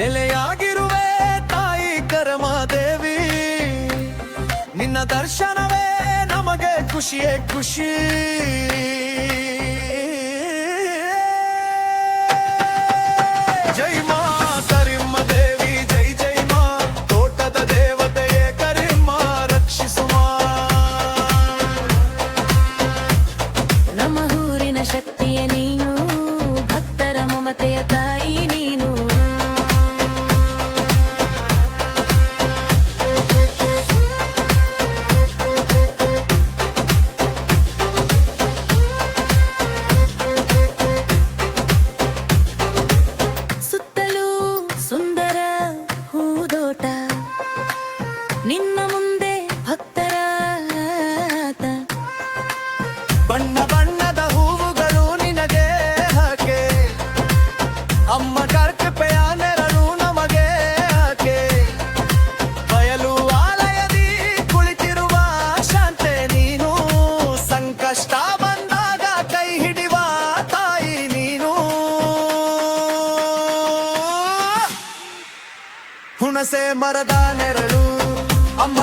ನೆಲೆಯಾಗಿರುವೆ ತಾಯಿ ಕರಮಾದೇವಿ, ನಿನ್ನ ದರ್ಶನವೇ ನಮಗೆ ಖುಷಿಯೇ ಖುಷಿ. ಜೈ ಮಾ ಕರಿಮ್ಮ ದೇವಿ, ಜೈ ಜೈ ಮಾ, ತೋಟದ ದೇವತೆಯೇ ಕರಿಮ್ಮ ರಕ್ಷಿಸುವ. ನಮ್ಮ ಊರಿನ ಶಕ್ತಿಯ ನೀನು, ಭಕ್ತರ ಮಮತೆಯ ತಾಯಿ ನೀನು. ಸುತ್ತಲೂ ಸುಂದರ ಹೂದೋಟ, ನಿನ್ನ ಮುಂದೆ ಭಕ್ತರ ಆಟ. ಬಣ್ಣ ಬಣ್ಣದ ಹೂವುಗಳು ನಿನಗೆ ಹಾಕೆ, ಅಮ್ಮ ಕೃಪೆಯ ನೆರಳು ನಮಗೆ ಹಾಕೆ. ಬಯಲು ಆಲಯದಿ ಕುಳಿತಿರುವ ಶಾಂತೆ ನೀನು, ಸಂಕಷ್ಟ ಬಂದಾಗ ಕೈ ಹಿಡಿವ ತಾಯಿ ನೀನು. ಹುಣಸೆ ಮರದ ನೆರಳು ಅಮ್ಮ